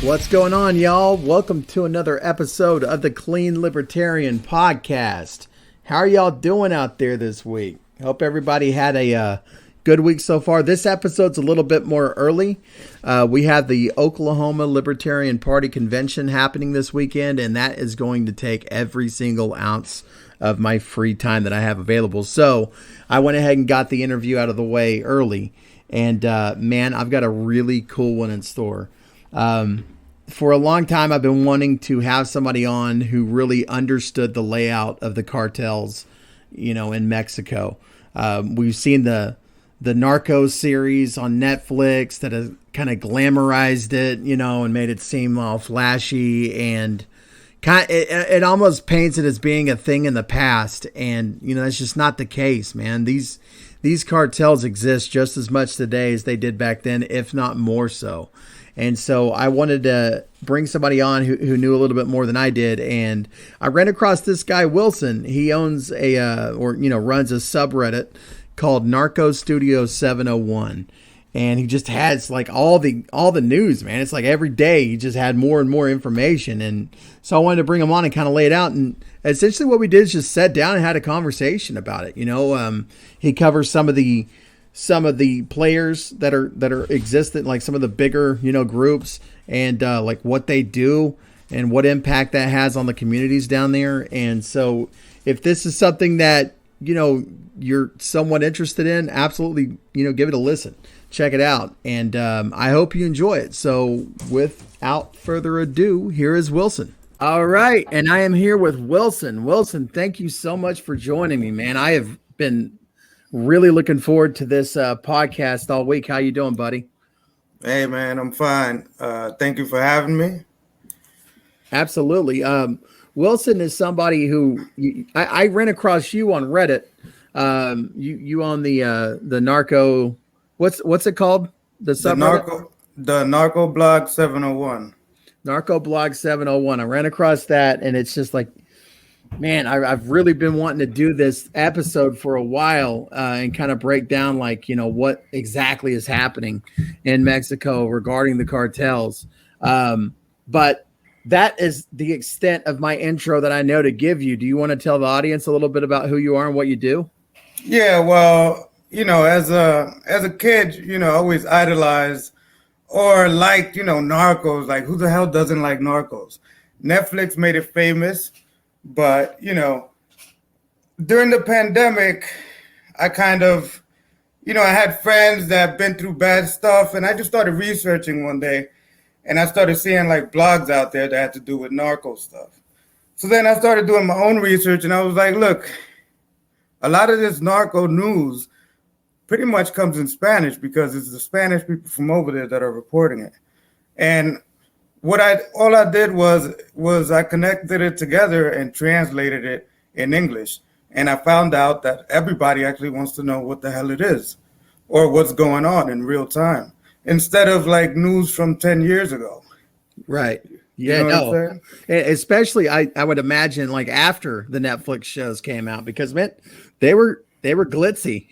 What's going on, y'all? Welcome to another episode of the Clean Libertarian Podcast. How are y'all doing out there this week? Hope everybody had a good week so far. This episode's a little bit more early. We have the Oklahoma Libertarian Party Convention happening this weekend, and that is going to take every single ounce of my free time that I have available. So I went ahead and got the interview out of the way early. And man, I've got a really cool one in store. For a long time, I've been wanting to have somebody on who really understood the layout of the cartels, in Mexico. We've seen the Narcos series on Netflix that has kind of glamorized it, and made it seem all flashy, and it almost paints it as being a thing in the past. And, that's just not the case, man. These cartels exist just as much today as they did back then, if not more so. And so I wanted to bring somebody on who knew a little bit more than I did. And I ran across this guy, Wilson. He owns runs a subreddit called Narcos Studio 701. And he just has like all the news, man. It's like every day he just had more and more information. And so I wanted to bring him on and kind of lay it out. And essentially what we did is just sat down and had a conversation about it. He covers some of the players that are existent, like some of the bigger, groups, and like what they do and what impact that has on the communities down there. And so if this is something that, you're somewhat interested in, absolutely, give it a listen, check it out. And I hope you enjoy it. So without further ado, here is Wilson. All right. And I am here with Wilson. Wilson, thank you so much for joining me, man. I have been really looking forward to this podcast all week. How you doing, buddy? Hey, man, I'm fine. Thank you for having me. Absolutely. Wilson is somebody who I ran across you on Reddit. You on the narco. What's it called? The Narco blog 701. Narco blog 701. I ran across that, and it's just like, man, I've really been wanting to do this episode for a while and kind of break down what exactly is happening in Mexico regarding the cartels. But that is the extent of my intro that I know to give you. Do you want to tell the audience a little bit about who you are and what you do? Yeah, well, as a kid, I always idolized or liked, Narcos. Like, who the hell doesn't like Narcos? Netflix made it famous. But, during the pandemic, I kind of, I had friends that have been through bad stuff, and I just started researching one day, and I started seeing like blogs out there that had to do with narco stuff. So then I started doing my own research, and I was like, look, a lot of this narco news pretty much comes in Spanish because it's the Spanish people from over there that are reporting it. And all I did was I connected it together and translated it in English. And I found out that everybody actually wants to know what the hell it is or what's going on in real time instead of like news from 10 years ago. Right. Yeah, no. Especially I would imagine like after the Netflix shows came out, because man, they were glitzy,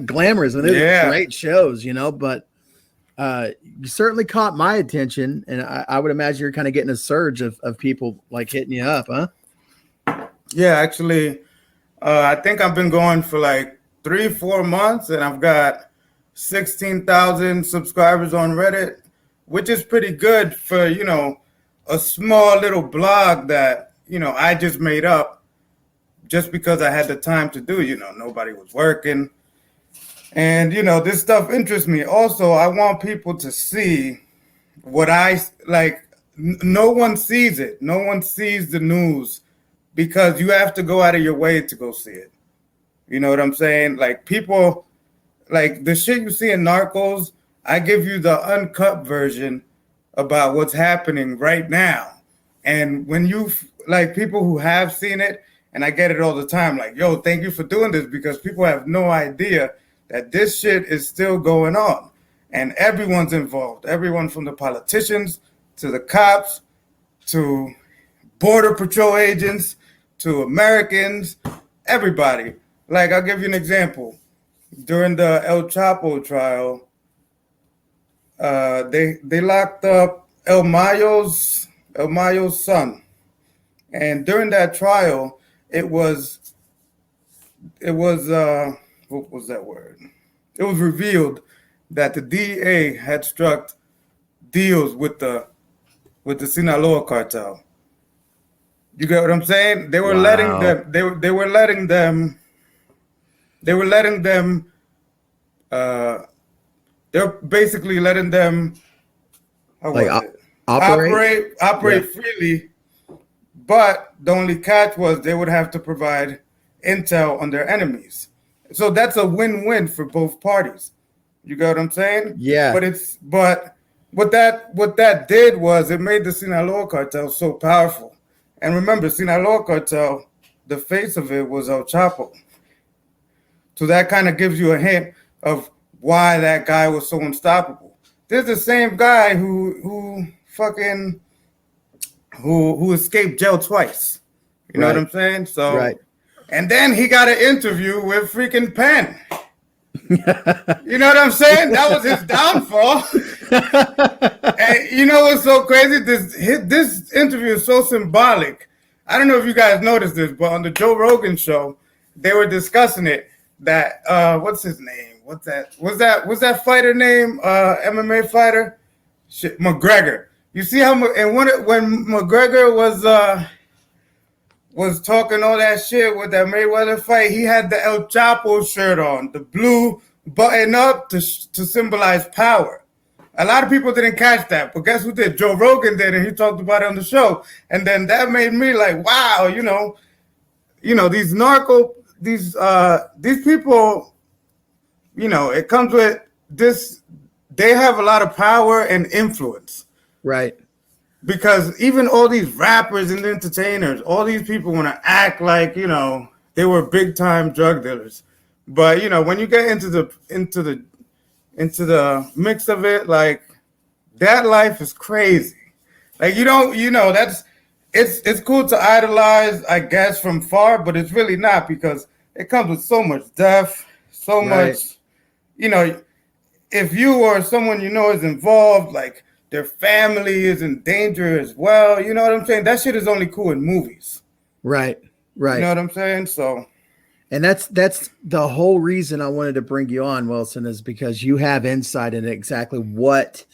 glamorous, and they were great shows, but you certainly caught my attention, and I would imagine you're kind of getting a surge of people like hitting you up, huh? Yeah, actually, I think I've been going for like 3-4 months, and I've got 16,000 subscribers on Reddit, which is pretty good for, a small little blog that, I just made up just because I had the time to do, nobody was working. And, this stuff interests me. Also, I want people to see what I like. No one sees it. No one sees the news because you have to go out of your way to go see it. You know what I'm saying? Like people, like the shit you see in Narcos, I give you the uncut version about what's happening right now. And when you, like people who have seen it, and I get it all the time, like, yo, thank you for doing this, because people have no idea that this shit is still going on and everyone's involved. Everyone from the politicians to the cops to border patrol agents to Americans, everybody. Like, I'll give you an example. During the El Chapo trial, they locked up El Mayo's son. And during that trial, it was what was that word? It was revealed that the DEA had struck deals with the Sinaloa cartel. You get what I'm saying? They were letting Wow. them. They were letting them. Uh, they're basically letting them. How Like was it? operate? Yeah. Operate freely. But the only catch was they would have to provide intel on their enemies. So that's a win-win for both parties. You get what I'm saying? Yeah. But what that did was it made the Sinaloa cartel so powerful. And remember, Sinaloa cartel, the face of it was El Chapo. So that kind of gives you a hint of why that guy was so unstoppable. This is the same guy who escaped jail twice. You know what Right. I'm saying? So, Right. and then he got an interview with freaking Penn. You know what I'm saying? That was his downfall. And you know what's so crazy? This interview is so symbolic. I don't know if you guys noticed this, but on the Joe Rogan show, they were discussing it. That what's his name? What's that? Was that fighter name? MMA fighter? Shit, McGregor. You see how and when McGregor was talking all that shit with that Mayweather fight, he had the El Chapo shirt on, the blue button up to symbolize power. A lot of people didn't catch that, but guess who did? Joe Rogan did, and he talked about it on the show. And then that made me like, wow, these these people, it comes with this. They have a lot of power and influence. Right. Because even all these rappers and entertainers, all these people want to act like, they were big time drug dealers. But, when you get into the mix of it, like that life is crazy. Like it's cool to idolize, I guess, from far, but it's really not, because it comes with so much death, so Right. much, if you or someone is involved, like their family is in danger as well. You know what I'm saying? That shit is only cool in movies. Right. You know Right. what I'm saying? So And that's the whole reason I wanted to bring you on, Wilson, is because you have insight into exactly what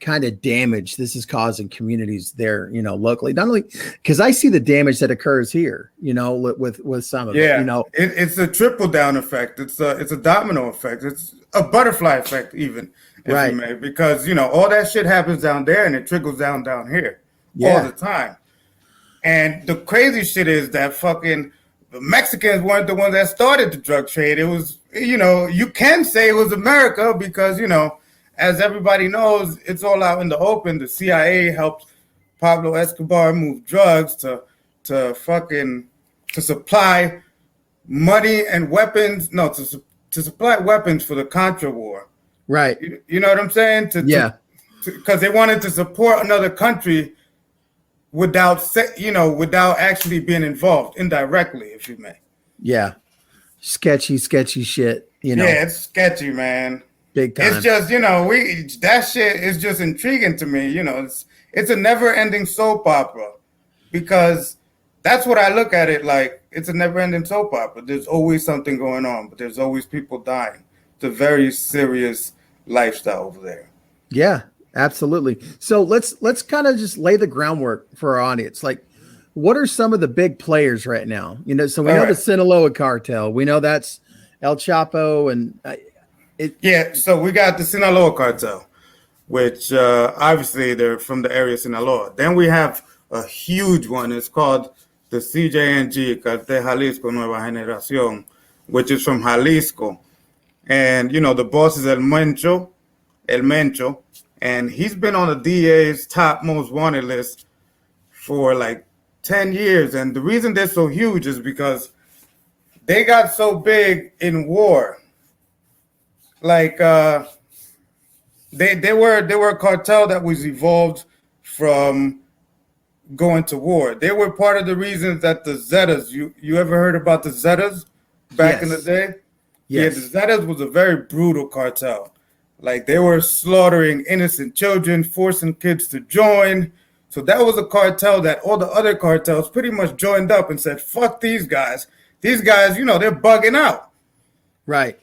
kind of damage this is causing communities there, locally. Not only because I see the damage that occurs here, with some of it, yeah, it's a trickle down effect. It's a domino effect. It's a butterfly effect, even, if Right. you may, because all that shit happens down there and it trickles down here all the time. And the crazy shit is that fucking the Mexicans weren't the ones that started the drug trade. It was, you can say it was America because, as everybody knows, it's all out in the open. The CIA helped Pablo Escobar move drugs to supply money and weapons. No, to supply weapons for the Contra War. Right. You know what I'm saying? Yeah. Because they wanted to support another country without actually being involved indirectly, if you may. Yeah. Sketchy shit, Yeah, it's sketchy, man. big time. It's just, that shit is just intriguing to me. It's a never-ending soap opera, because that's what I look at it like. It's a never-ending soap opera. There's always something going on, but there's always people dying. It's a very serious lifestyle over there. Yeah, absolutely. So let's kind of just lay the groundwork for our audience. Like, what are some of the big players right now? So we know the Sinaloa cartel. We know that's El Chapo, and so we got the Sinaloa cartel, which obviously they're from the area of Sinaloa. Then we have a huge one. It's called the CJNG, Cartel Jalisco Nueva Generación, which is from Jalisco. And, the boss is El Mencho, and he's been on the DA's top most wanted list for like 10 years. And the reason they're so huge is because they got so big in war. Like, they were a cartel that was evolved from going to war. They were part of the reasons that the Zetas, you ever heard about the Zetas back in the day? Yes. Yeah, the Zetas was a very brutal cartel. Like they were slaughtering innocent children, forcing kids to join. So that was a cartel that all the other cartels pretty much joined up and said, fuck these guys. These guys, they're bugging out. Right.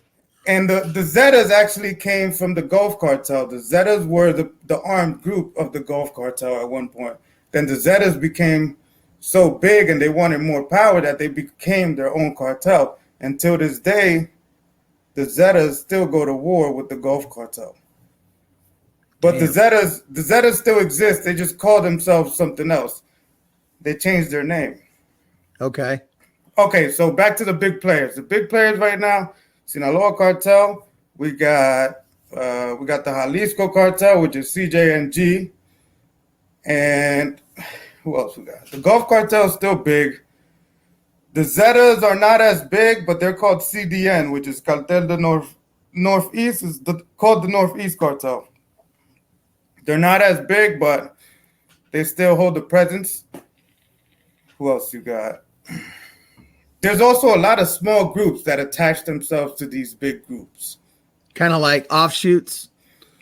And the Zetas actually came from the Gulf Cartel. The Zetas were the armed group of the Gulf Cartel at one point. Then the Zetas became so big and they wanted more power that they became their own cartel. Until this day, the Zetas still go to war with the Gulf Cartel. But the Zetas still exist. They just call themselves something else. They changed their name. Okay. Okay, so back to the big players. The big players right now, Sinaloa Cartel. We got the Jalisco Cartel, which is CJNG. And who else we got? The Gulf Cartel is still big. The Zetas are not as big, but they're called CDN, which is Cartel de Northeast. Is called the Northeast Cartel. They're not as big, but they still hold the presence. Who else you got? There's also a lot of small groups that attach themselves to these big groups. Kind of like offshoots.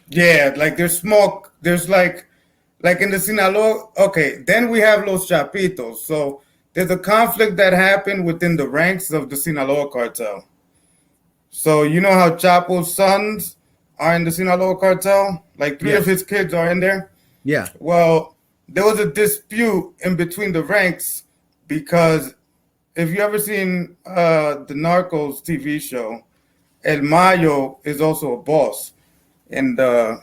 Yeah, like there's small. There's like in the Sinaloa. Okay, then we have Los Chapitos. So there's a conflict that happened within the ranks of the Sinaloa cartel. So you know how Chapo's sons are in the Sinaloa cartel? Like three of his kids are in there? Yeah. Well, there was a dispute in between the ranks because if you ever seen the Narcos TV show, El Mayo is also a boss in the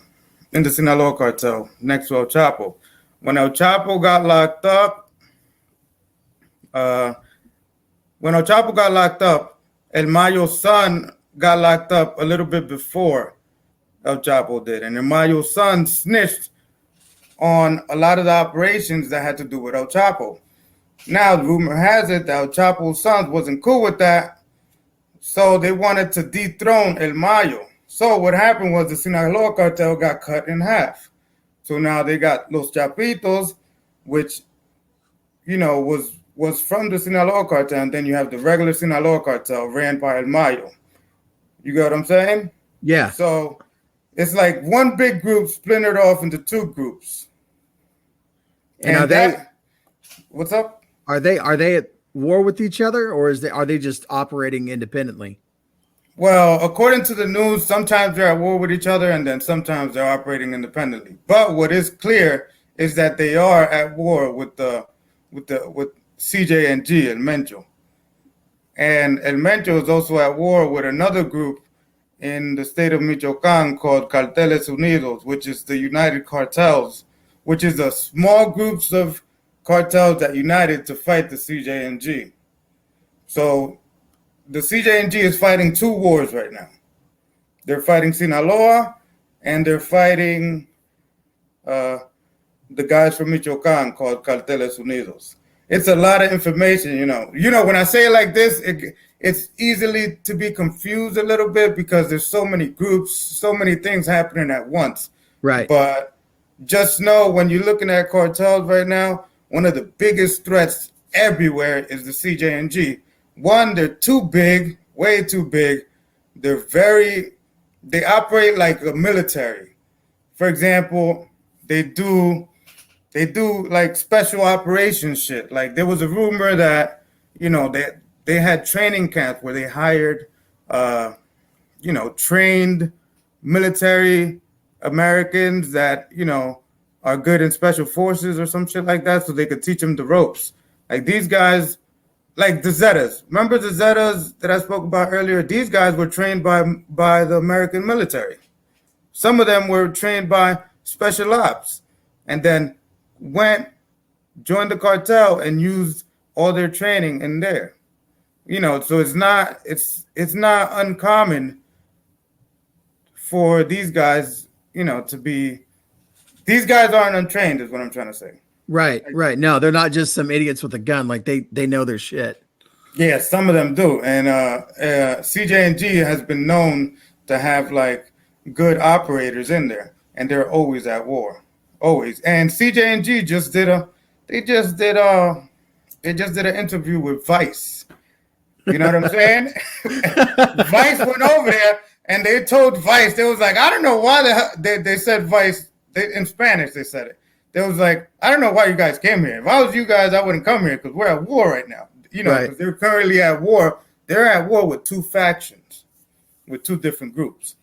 Sinaloa cartel next to El Chapo. When El Chapo got locked up, El Mayo's son got locked up a little bit before El Chapo did. And El Mayo's son snitched on a lot of the operations that had to do with El Chapo. Now, the rumor has it that El Chapo's sons wasn't cool with that, so they wanted to dethrone El Mayo. So what happened was the Sinaloa cartel got cut in half. So now they got Los Chapitos, which, was from the Sinaloa cartel, and then you have the regular Sinaloa cartel ran by El Mayo. You get what I'm saying? Yeah. So it's like one big group splintered off into two groups. And what's up? Are they at war with each other, or are they just operating independently? Well, according to the news, sometimes they're at war with each other, and then sometimes they're operating independently. But what is clear is that they are at war with CJNG, El Mencho. And El Mencho is also at war with another group in the state of Michoacan called Carteles Unidos, which is the United Cartels, which is a small groups of cartels that united to fight the CJNG. So the CJNG is fighting two wars right now. They're fighting Sinaloa, and they're fighting the guys from Michoacan called Carteles Unidos. It's a lot of information, when I say it like this, it's easily to be confused a little bit because there's so many groups, so many things happening at once. Right. But just know when you're looking at cartels right now, one of the biggest threats everywhere is the CJNG. One, they're too big, way too big. They operate like a military. For example, they do like special operations shit. Like there was a rumor that, they had training camps where they hired, trained military Americans that, are good in special forces or some shit like that, so they could teach them the ropes. Like these guys, like the Zetas. Remember the Zetas that I spoke about earlier? These guys were trained by the American military. Some of them were trained by special ops, and then joined the cartel and used all their training in there. So it's not uncommon for these guys, to be. These guys aren't untrained, is what I'm trying to say. Right. No, they're not just some idiots with a gun. Like they know their shit. Yeah, some of them do. And CJNG has been known to have like good operators in there, and they're always at war, always. And CJNG just did an interview with Vice. You know what I'm saying? Vice went over there And they told Vice, they was like, I don't know why they said Vice, in Spanish they said it. They was like, I don't know why you guys came here. If I was you guys, I wouldn't come here because we're at war right now. You know, because they're currently at war. They're at war with two factions, with two different groups.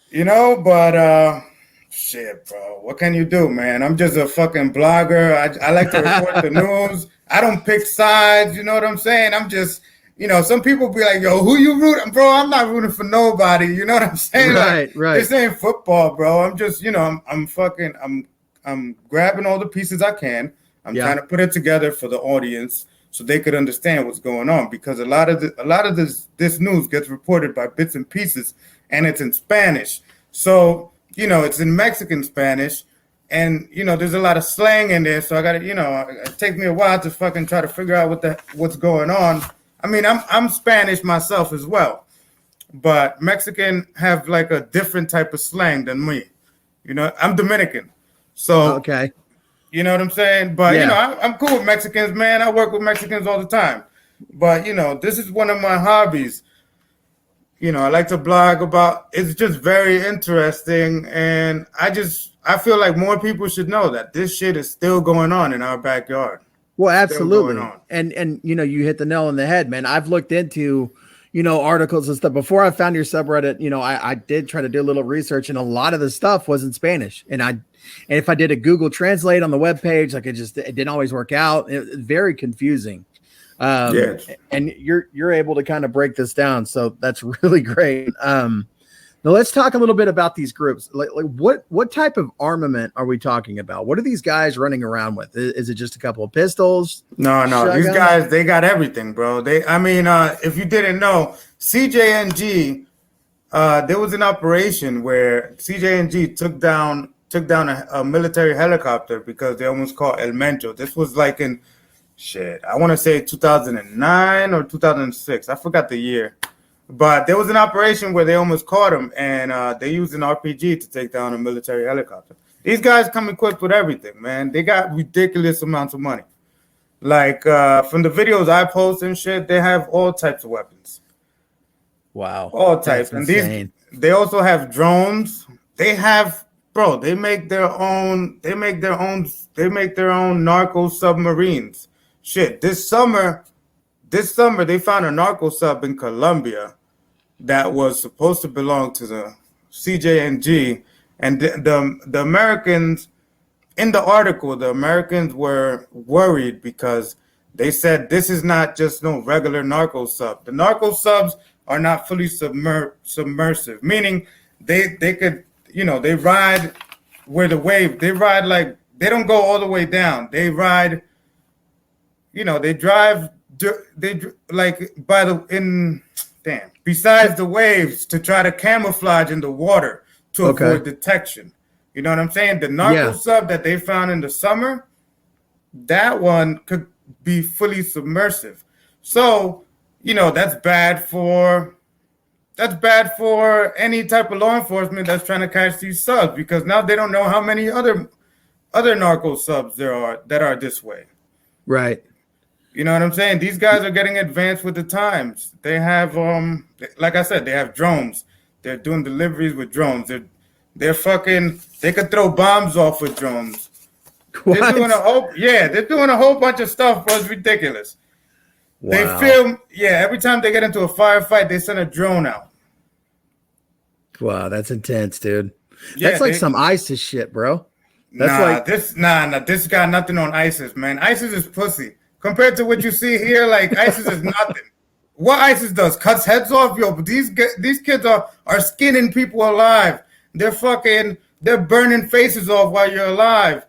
You know, but shit, bro. What can you do, man? I'm just a fucking blogger. I like to report the news. I don't pick sides. You know what I'm saying? I'm just, you know, some people be like, yo, who you rooting? Bro, I'm not rooting for nobody. You know what I'm saying? Right. This ain't football, bro. I'm just, you know, I'm grabbing all the pieces I can. I'm trying to put it together for the audience so they could understand what's going on, because a lot of this news gets reported by bits and pieces, and it's in Spanish. So, you know, it's in Mexican Spanish, and, you know, there's a lot of slang in there. So I got to, you know, it takes me a while to fucking try to figure out what's going on. I mean, I'm Spanish myself as well, but Mexican have like a different type of slang than me. You know, I'm Dominican. So, okay. You know what I'm saying? But, you know, I'm cool with Mexicans, man. I work with Mexicans all the time. But, you know, this is one of my hobbies. You know, I like to blog about, it's just very interesting. And I feel like more people should know that this shit is still going on in our backyard. Well, absolutely. And, you know, you hit the nail on the head, man. I've looked into, you know, articles and stuff. Before I found your subreddit, you know, I did try to do a little research, and a lot of the stuff was in Spanish. And if I did a Google Translate on the webpage, like it didn't always work out. It was very confusing. Yes. And you're able to kind of break this down. So that's really great. Now let's talk a little bit about these groups. Like what type of armament are we talking about? What are these guys running around with? Is it just a couple of pistols? No. Shotguns? These guys, they got everything, bro. If you didn't know, CJNG, there was an operation where CJNG took down a military helicopter because they almost caught El Mencho. This was like in I want to say 2009 or 2006. I forgot the year. But there was an operation where they almost caught him, and they used an RPG to take down a military helicopter. These guys come equipped with everything, man. They got ridiculous amounts of money. Like, from the videos I post and shit, they have all types of weapons. Wow. All types. And they also have drones. They make their own Narcos submarines. Shit, this summer they found a Narco sub in Colombia that was supposed to belong to the CJNG, and the Americans, in the article, the Americans were worried because they said this is not just no regular Narco sub. The Narco subs are not fully submersive, meaning they could, you know, they ride where the wave, they ride like, they don't go all the way down. They ride, you know, they drive, like besides the waves to try to camouflage in the water to avoid detection. You know what I'm saying? The Narco sub that they found in the summer, that one could be fully submersive. So, you know, that's bad for any type of law enforcement that's trying to catch these subs, because now they don't know how many other Narco subs there are that are this way. Right. You know what I'm saying? These guys are getting advanced with the times. They have, like I said, they have drones. They're doing deliveries with drones. They could throw bombs off with drones. What? They're doing a whole bunch of stuff, bro. It's ridiculous. Wow. They film, every time they get into a firefight, they send a drone out. Wow, that's intense, dude. That's like some ISIS shit, bro. This got nothing on ISIS, man. ISIS is pussy. Compared to what you see here, like ISIS is nothing. What ISIS does, cuts heads off, yo. But these kids are skinning people alive. They're burning faces off while you're alive.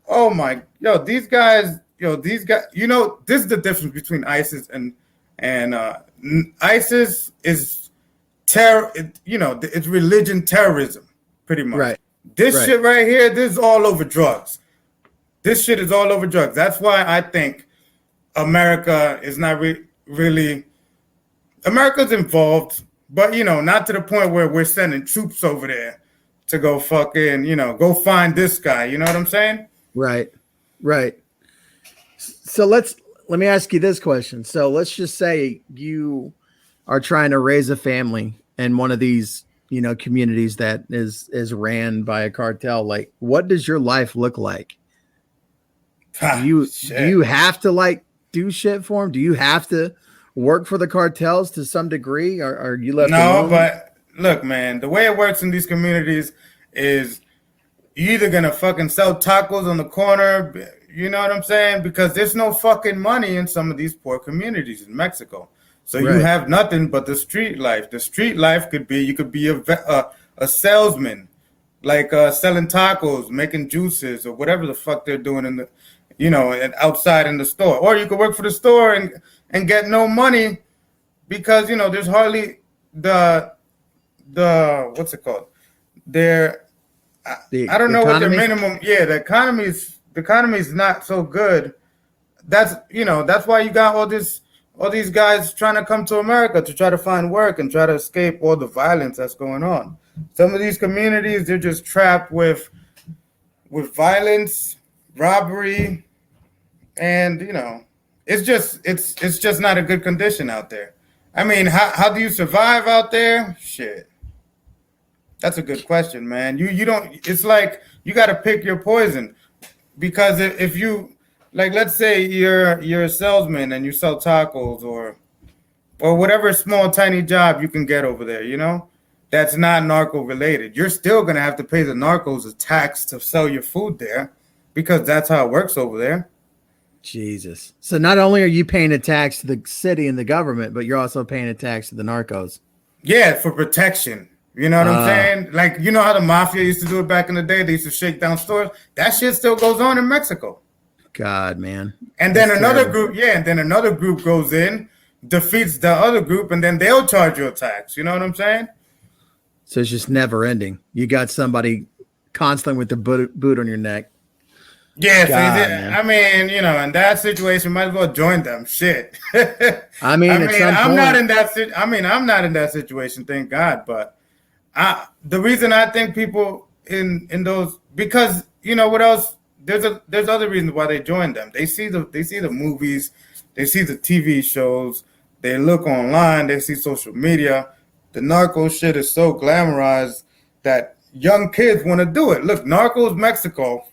Oh my, these guys, you know, this is the difference between ISIS and ISIS is terror. It's religion terrorism, pretty much. Right. This shit right here, this is all over drugs. This shit is all over drugs. That's why I think America is not really. America's involved, but not to the point where we're sending troops over there to go fucking, go find this guy. You know what I'm saying? Right. So let me ask you this question. So let's just say you are trying to raise a family in one of these, communities that is ran by a cartel, like, what does your life look like? Do you have to like do shit for them? Do you have to work for the cartels to some degree? Or are you left No, alone? but look, man, the way it works in these communities is you either gonna fucking sell tacos on the corner, you know what I'm saying? Because there's no fucking money in some of these poor communities in Mexico. So you Right. have nothing but the street life. The street life could be you could be a salesman, like selling tacos, making juices, or whatever the fuck they're doing in the, and outside in the store. Or you could work for the store and get no money because there's hardly the what's it called? There, I don't The know what their economy? minimum. Yeah, the economy is not so good. That's why you got all these guys trying to come to America to try to find work and try to escape all the violence that's going on. Some of these communities, they're just trapped with violence, robbery, and it's just not a good condition out there. I mean, how do you survive out there? Shit. That's a good question, man. You don't. It's like you got to pick your poison because if you like, let's say you're a salesman and you sell tacos or whatever small tiny job you can get over there, that's not narco related. You're still gonna have to pay the narcos a tax to sell your food there because that's how it works over there. Jesus. So not only are you paying a tax to the city and the government, but you're also paying a tax to the narcos. Yeah, for protection. You know what I'm Uh, saying? Like, you know how the mafia used to do it back in the day? They used to shake down stores. That shit still goes on in Mexico. God, man. And then That's another terrible. group, yeah, and then another group goes in, defeats the other group, and then they'll charge you a tax. You know what I'm saying? So it's just never ending. You got somebody constantly with the boot on your neck. Yeah, so God, man. I mean, in that situation, might as well join them. Shit. I I mean, at mean, some I'm not point, in that. I'm not in that situation. Thank God. But the reason I think people in those because what else? There's other reasons why they join them. They see the movies, they see the TV shows, they look online, they see social media. The narco shit is so glamorized that young kids want to do it. Look, Narcos Mexico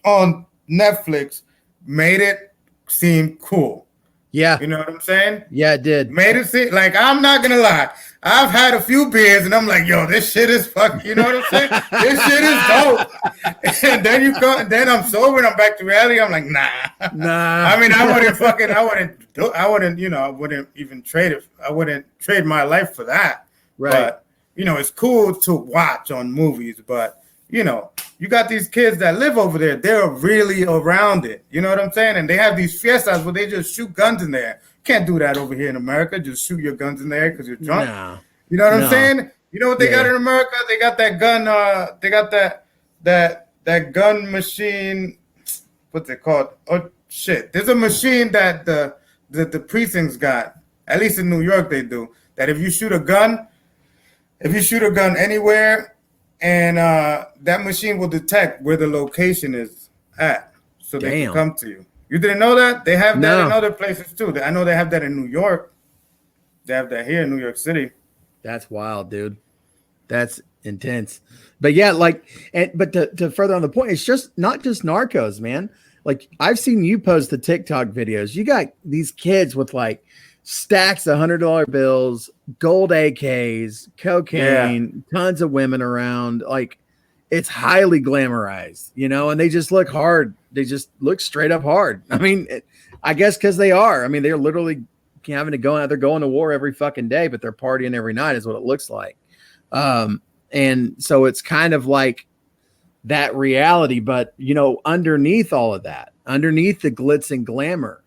on Netflix made it seem cool. yeah. You know what I'm saying? Yeah, it did. Made it seem like I'm not gonna lie. I've had a few beers and I'm like, yo, this shit is fucking. You know what I'm saying? This shit is dope. And then you go, then I'm sober and I'm back to reality. I'm like, nah. Nah. I mean, I wouldn't even trade it. I wouldn't trade my life for that. Right. But it's cool to watch on movies. But you got these kids that live over there. They're really around it. You know what I'm saying? And they have these fiestas where they just shoot guns in there. Can't do that over here in America. Just shoot your guns in there because you're drunk. No. You know what I'm No. saying? You know what they got Yeah. in America? They got that gun. They got that gun machine. What's it called? Oh shit! There's a machine that the precincts got. At least in New York, they do. That if you shoot a gun anywhere, and that machine will detect where the location is at, so they can Damn. come to you. You didn't know that? They have that in No. other places too. I know they have that in New York. They have that here in New York City. That's wild, dude. That's intense. But yeah, but to further on the point, it's just not just narcos, man. Like I've seen you post the TikTok videos. You got these kids with like stacks of $100 bills, gold AKs, cocaine, tons of women around. Like it's highly glamorized, and they just look hard. They just look straight up hard. I mean, I guess because they are. I mean, they're literally having to go out. They're going to war every fucking day, but they're partying every night is what it looks like. And so it's kind of like that reality, but underneath all of that, underneath the glitz and glamour,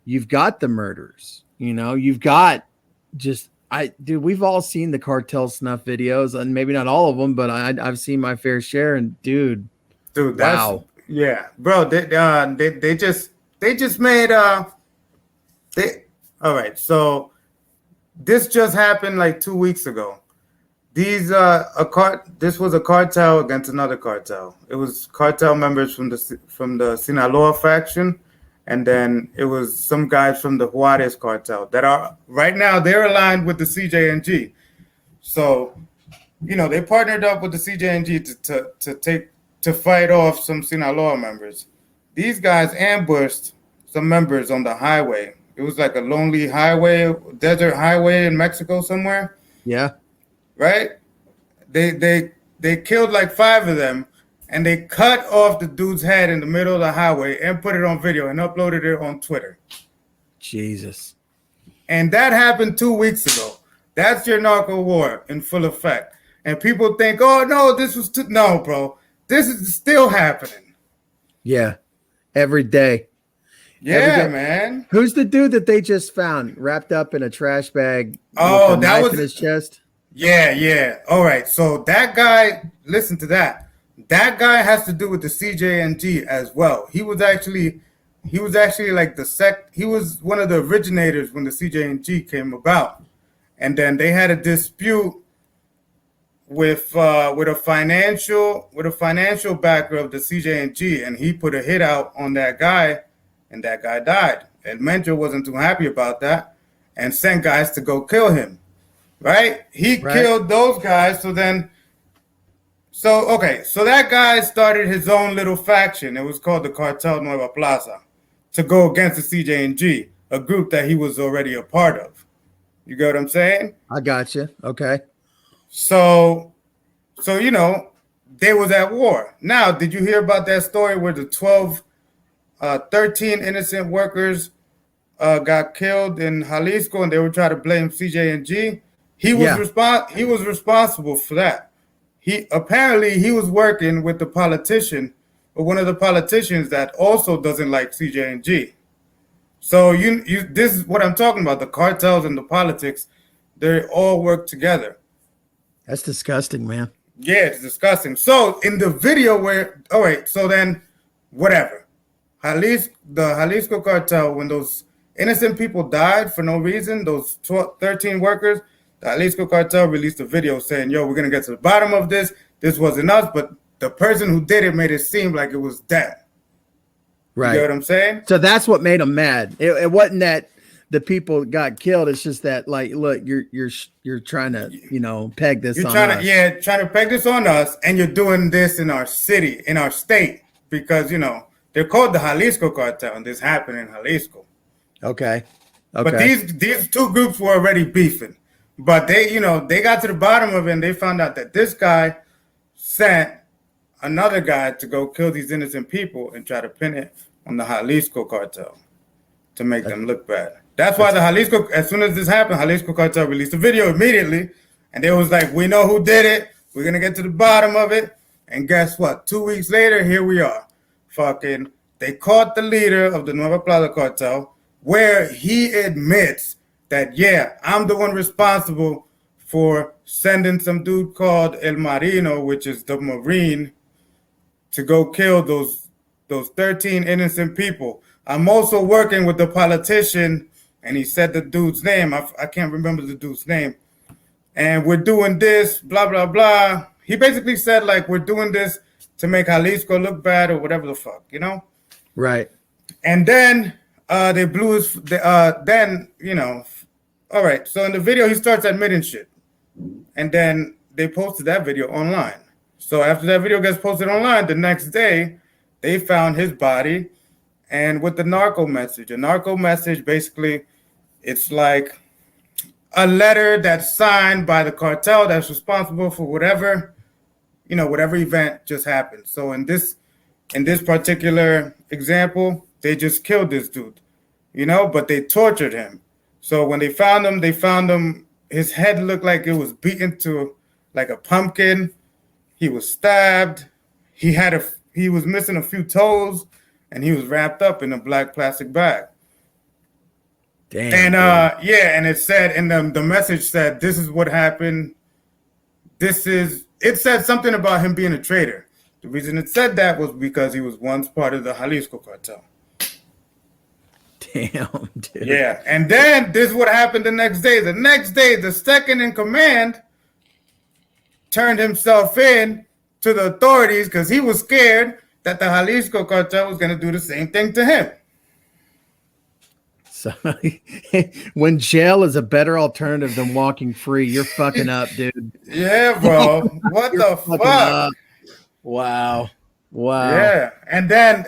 you've got the murders, you've got dude, we've all seen the cartel snuff videos and maybe not all of them, but I've seen my fair share and dude, Dude, wow. Yeah, bro. They just made they all right. So this just happened like 2 weeks ago. This was a cartel against another cartel. It was cartel members from the Sinaloa faction, and then it was some guys from the Juarez cartel that are right now they're aligned with the CJNG. So, they partnered up with the CJNG to fight off some Sinaloa members. These guys ambushed some members on the highway. It was like a lonely highway, desert highway in Mexico somewhere, Yeah. right? They killed like 5 of them, and they cut off the dude's head in the middle of the highway and put it on video and uploaded it on Twitter. Jesus. And that happened 2 weeks ago. That's your narco war in full effect. And people think, oh no, this was no, bro. This is still happening. Yeah. Every day. Yeah, man. Who's the dude that they just found wrapped up in a trash bag? Oh, with a that knife was in his chest. Yeah. All right. So that guy, listen to that. That guy has to do with the CJNG as well. He was actually like he was one of the originators when the CJNG came about. And then they had a dispute with a financial backer of the CJNG, and he put a hit out on that guy, and that guy died. And Mentor wasn't too happy about that, and sent guys to go kill him. Right? He killed those guys. So that guy started his own little faction. It was called the Cartel Nueva Plaza, to go against the CJNG, a group that he was already a part of. You get what I'm saying? I got you. Okay. So they was at war. Now, did you hear about that story where the 13 innocent workers got killed in Jalisco, and they were trying to blame CJNG? He was responsible for that. He was working with the politician, or one of the politicians that also doesn't like CJNG. So this is what I'm talking about. The cartels and the politics, they all work together. That's disgusting, man. Yeah, it's disgusting. So in the video whatever. The Jalisco cartel, when those innocent people died for no reason, those 13 workers, the Jalisco cartel released a video saying, yo, we're going to get to the bottom of this. This wasn't us, but the person who did it made it seem like it was them. Right. You know what I'm saying? So that's what made them mad. It wasn't that the people got killed. It's just that, like, look, you're trying to, peg this on us. Trying to peg this on us, and you're doing this in our city, in our state, because, they're called the Jalisco cartel, and this happened in Jalisco. Okay. But these two groups were already beefing. But they got to the bottom of it, and they found out that this guy sent another guy to go kill these innocent people and try to pin it on the Jalisco cartel to make them look bad. That's why the Jalisco, as soon as this happened, Jalisco cartel released a video immediately, and they was like, we know who did it. We're going to get to the bottom of it. And guess what? 2 weeks later, here we are. They caught the leader of the Nueva Plaza cartel, where he admits that, yeah, I'm the one responsible for sending some dude called El Marino, which is the Marine, to go kill those 13 innocent people. I'm also working with the politician, and he said the dude's name. I can't remember the dude's name. And we're doing this, blah, blah, blah. He basically said, like, we're doing this to make Jalisco look bad or whatever the fuck, Right. And then they blew his, all right. So in the video, he starts admitting shit. And then they posted that video online. So after that video gets posted online, the next day, they found his body, and with the narco message. A narco message, basically, it's like a letter that's signed by the cartel that's responsible for whatever event just happened. So in this particular example, they just killed this dude, but they tortured him. So when they found him, his head looked like it was beaten to like a pumpkin. He was stabbed. He was missing a few toes, and he was wrapped up in a black plastic bag. Damn. And and it said, and the message said, this is what happened. It said something about him being a traitor. The reason it said that was because he was once part of the Jalisco cartel. Damn, dude. Yeah, and then this is what happened the next day. The next day, the second in command turned himself in to the authorities because he was scared that the Jalisco cartel was going to do the same thing to him. So when jail is a better alternative than walking free, you're fucking up, dude. Yeah, bro. What You're the fucking fuck? up. Wow. Wow. Yeah. And then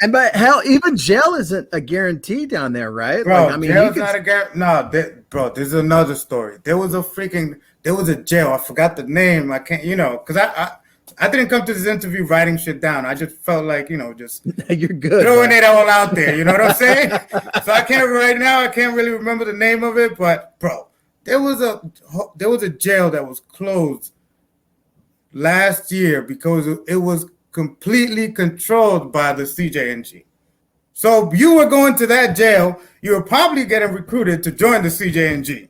And but hell, even jail isn't a guarantee down there, right? Like, I bro, mean, you jail's could. not a guarantee. No, bro, there's another story. There was a jail. I forgot the name. I can't, because I didn't come to this interview writing shit down. I just felt like, just You're good. throwing it all out there. You know what I'm saying? So I can't right now. I can't really remember the name of it. But bro, there was a jail that was closed last year because it was completely controlled by the CJNG. So you were going to that jail, you were probably getting recruited to join the CJNG.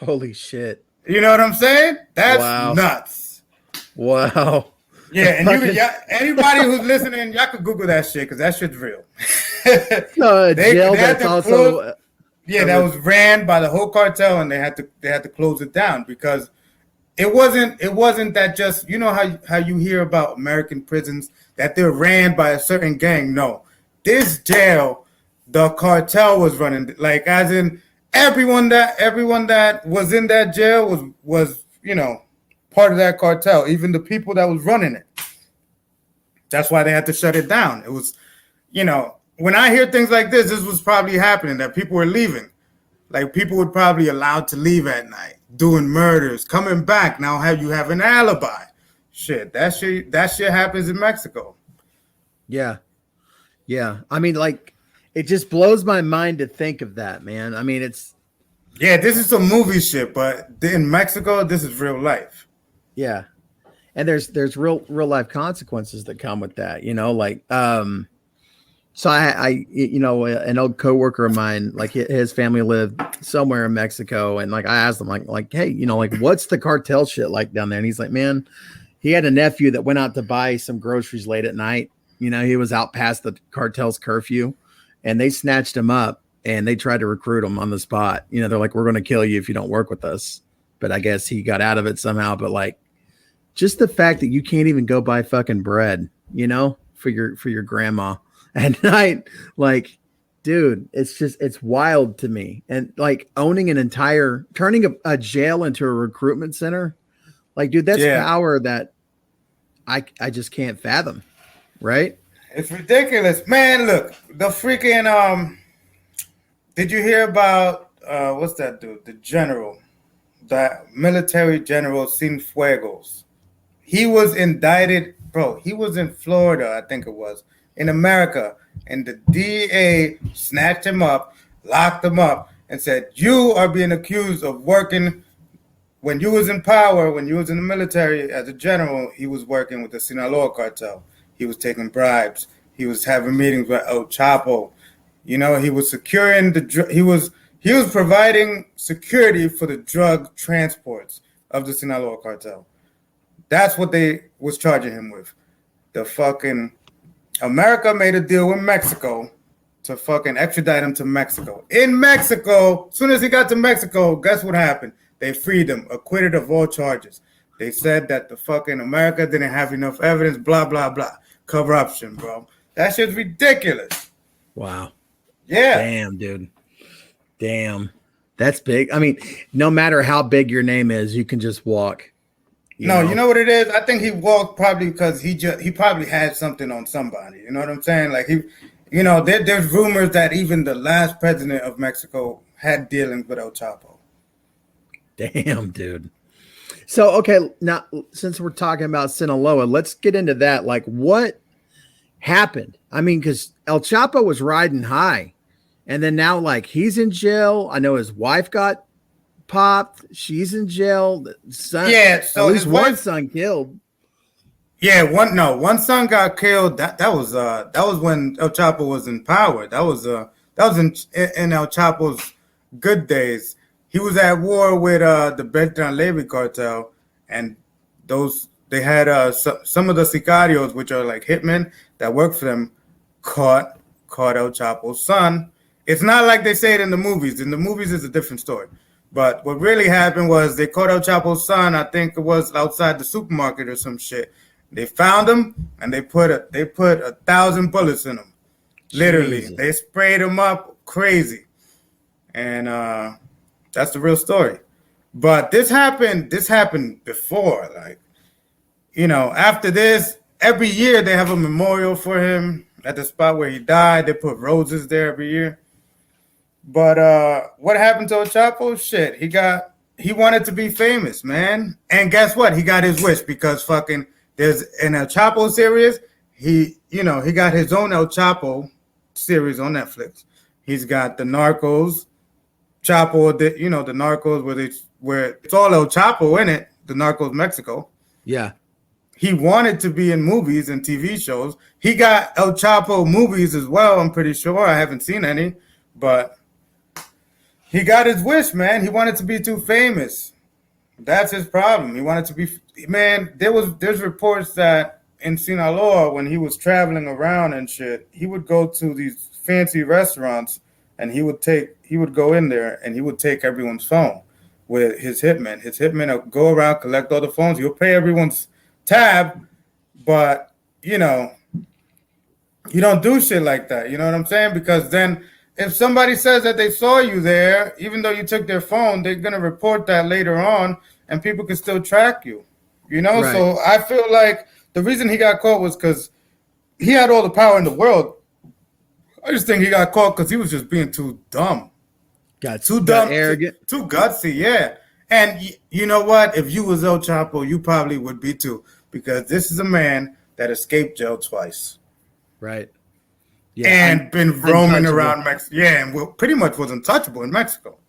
Holy shit. You know what I'm saying? That's Wow. nuts. Wow. Yeah, and anybody who's listening, y'all could Google that shit because that shit's real. No, jail that's also that was ran by the whole cartel, and they had to close it down because it wasn't that just how you hear about American prisons that they're ran by a certain gang. No, this jail, the cartel was running, like as in everyone that was in that jail was part of that cartel, even the people that was running it. That's why they had to shut it down. It was, when I hear things like this was probably happening, that people were leaving. Like people were probably allowed to leave at night, doing murders, coming back. Now you have an alibi. Shit, that shit happens in Mexico. Yeah. Yeah. I mean, like, it just blows my mind to think of that, man. I mean, this is some movie shit, but in Mexico, this is real life. Yeah. And there's real life consequences that come with that, like, so I an old coworker of mine, like his family lived somewhere in Mexico. And like, I asked him like, hey, like, what's the cartel shit like down there? And he's like, man, he had a nephew that went out to buy some groceries late at night. He was out past the cartel's curfew and they snatched him up and they tried to recruit him on the spot. They're like, we're going to kill you if you don't work with us. But I guess he got out of it somehow. But like, just the fact that you can't even go buy fucking bread, for your grandma at night, like, dude, it's wild to me. And like turning a jail into a recruitment center, like, dude, that's power that I just can't fathom. Right? It's ridiculous, man. Look, the freaking did you hear about what's that dude? The general, that military general Cienfuegos. He was indicted, bro. He was in Florida, I think it was, in America, and the DA snatched him up, locked him up, and said, "You are being accused of working." When you was in power, when you was in the military as a general, he was working with the Sinaloa cartel. He was taking bribes. He was having meetings with El Chapo. He was securing he was providing security for the drug transports of the Sinaloa cartel. That's what they was charging him with. The fucking America made a deal with Mexico to fucking extradite him to Mexico. In Mexico, as soon as he got to Mexico, guess what happened? They freed him, acquitted of all charges. They said that the fucking America didn't have enough evidence, blah, blah, blah. Corruption, bro. That shit's ridiculous. Wow. Yeah. Damn, dude. That's big. I mean, no matter how big your name is, you can just walk. You know what it is? I think he walked probably because he probably had something on somebody. You know what I'm saying? Like there's rumors that even the last president of Mexico had dealings with El Chapo. Damn, dude. So, okay, now since we're talking about Sinaloa, let's get into that. Like, what happened? I mean, because El Chapo was riding high, and then now, like, he's in jail. I know his wife got popped. She's in jail. Son, so at least one son killed. Yeah, one son got killed. That was when El Chapo was in power. That was in El Chapo's good days. He was at war with the Beltran Levy cartel, and they had some of the sicarios, which are like hitmen that work for them, caught El Chapo's son. It's not like they say it in the movies. In the movies, it's a different story. But what really happened was they caught El Chapo's son. I think it was outside the supermarket or some shit. They found him and they put 1,000 bullets in him. Literally, Jesus. They sprayed him up crazy. And that's the real story. But this happened before. Like, after this, every year they have a memorial for him at the spot where he died. They put roses there every year. But what happened to El Chapo? Shit, he wanted to be famous, man. And guess what? He got his wish because fucking there's an El Chapo series. He got his own El Chapo series on Netflix. He's got the Narcos, Chapo, the Narcos where it's all El Chapo in it, the Narcos Mexico. Yeah. He wanted to be in movies and TV shows. He got El Chapo movies as well, I'm pretty sure. I haven't seen any, but he got his wish, man. He wanted to be too famous. That's his problem. He wanted to be, man. There's reports that in Sinaloa, when he was traveling around and shit, he would go to these fancy restaurants and he would go in there and he would take everyone's phone with his hitman. His hitman will go around, collect all the phones. He'll pay everyone's tab, but you don't do shit like that. You know what I'm saying? Because then if somebody says that they saw you there, even though you took their phone, they're going to report that later on and people can still track you, Right. So I feel like the reason he got caught was because he had all the power in the world. I just think he got caught because he was just being too dumb. Too dumb, arrogant. Too gutsy, yeah. And you know what? If you was El Chapo, you probably would be too, because this is a man that escaped jail twice. Right. Yeah, and been roaming around Mexico. Yeah, and pretty much was untouchable in Mexico.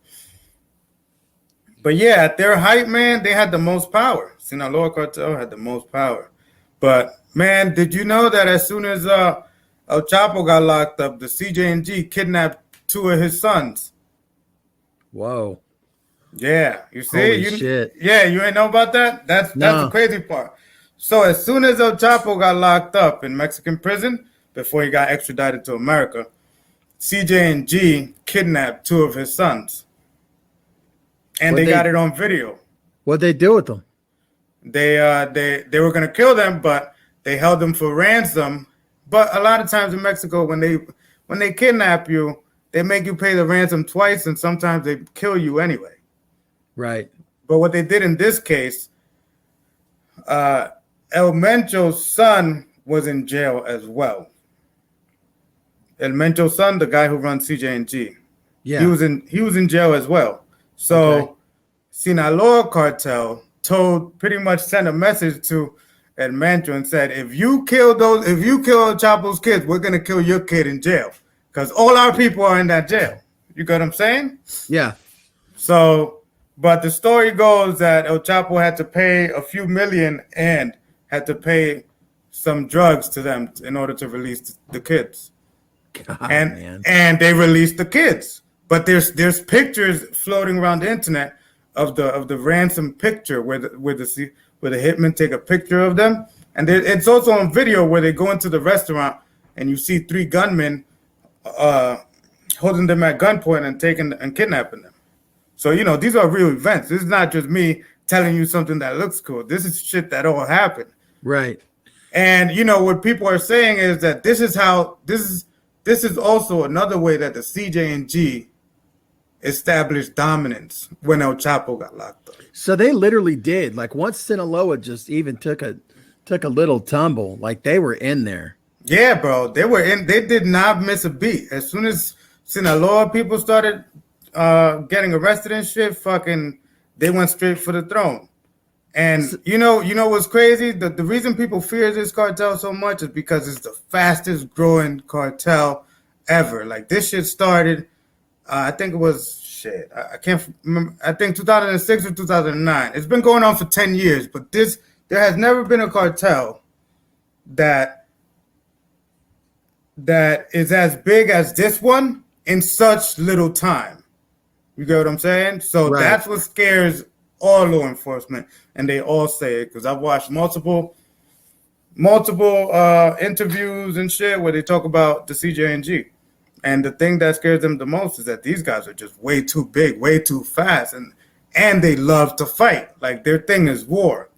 But yeah, at their height, man, they had the most power. Sinaloa cartel had the most power. But man, did you know that as soon as El Chapo got locked up, the CJ&G kidnapped 2 of his sons? Whoa. Yeah, you see? Holy shit. Yeah, you ain't know about that? That's the crazy part. So as soon as El Chapo got locked up in Mexican prison, before he got extradited to America, CJ&G kidnapped 2 of his sons. And they got it on video. What'd they do with them? They were going to kill them, but they held them for ransom. But a lot of times in Mexico, when they kidnap you, they make you pay the ransom twice, and sometimes they kill you anyway. Right. But what they did in this case, El Mencho's son was in jail as well. El Mencho's son, the guy who runs CJ&G. Yeah. He was in jail as well. So Sinaloa cartel pretty much sent a message to El Mencho and said, if you kill El Chapo's kids, we're gonna kill your kid in jail. Because all our people are in that jail. You get what I'm saying? Yeah. So, but the story goes that El Chapo had to pay a few million and had to pay some drugs to them in order to release the kids. God, and they released the kids. But there's pictures floating around the internet of the ransom picture where the hitmen take a picture of them, and it's also on video where they go into the restaurant and you see 3 gunmen holding them at gunpoint and kidnapping them. So these are real events. This is not just me telling you something that looks cool. This is shit that all happened. Right. And what people are saying is that this is also another way that the CJ&G established dominance when El Chapo got locked up. So they literally did. Like once Sinaloa just even took a little tumble, like they were in there. Yeah, bro. They were in. They did not miss a beat. As soon as Sinaloa people started getting arrested and shit, fucking, they went straight for the throne. And you know what's crazy? The reason people fear this cartel so much is because it's the fastest growing cartel ever. Like this shit started, I think it was I can't remember. I think 2006 or 2009. It's been going on for 10 years, but there has never been a cartel that is as big as this one in such little time. You get what I'm saying? So That's what scares all law enforcement, and they all say it because I've watched multiple interviews and shit where they talk about the CJ&G. And the thing that scares them the most is that these guys are just way too big, way too fast, and they love to fight. Like their thing is war.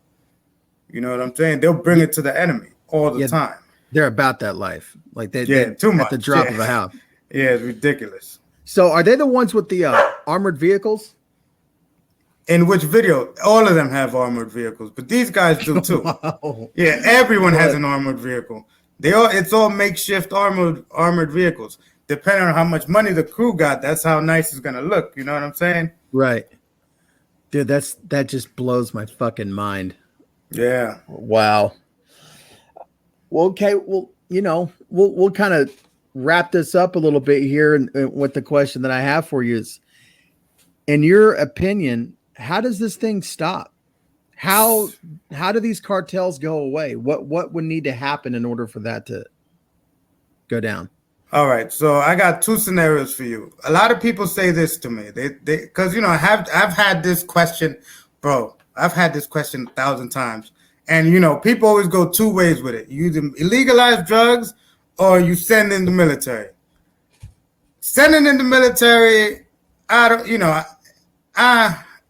You know what I'm saying? They'll bring it to the enemy all the time. They're about that life. Like they too much. At the drop of a hat. Yeah, it's ridiculous. So are they the ones with the armored vehicles? In which video? All of them have armored vehicles, but these guys do too. Wow. Yeah, everyone has an armored vehicle. It's all makeshift armored vehicles. Depending on how much money the crew got, that's how nice it's gonna look. You know what I'm saying? Right. Dude, that just blows my fucking mind. Yeah. Wow. Well, okay. Well, we'll kind of wrap this up a little bit here, and with the question that I have for you is, in your opinion, how does this thing stop? How do these cartels go away? What would need to happen in order for that to go down? All right, so I got two scenarios for you. A lot of people say this to me. They because I've had this question, bro. I've had this question 1,000 times, and people always go two ways with it. You either illegalize drugs or you send in the military. Sending in the military, I don't,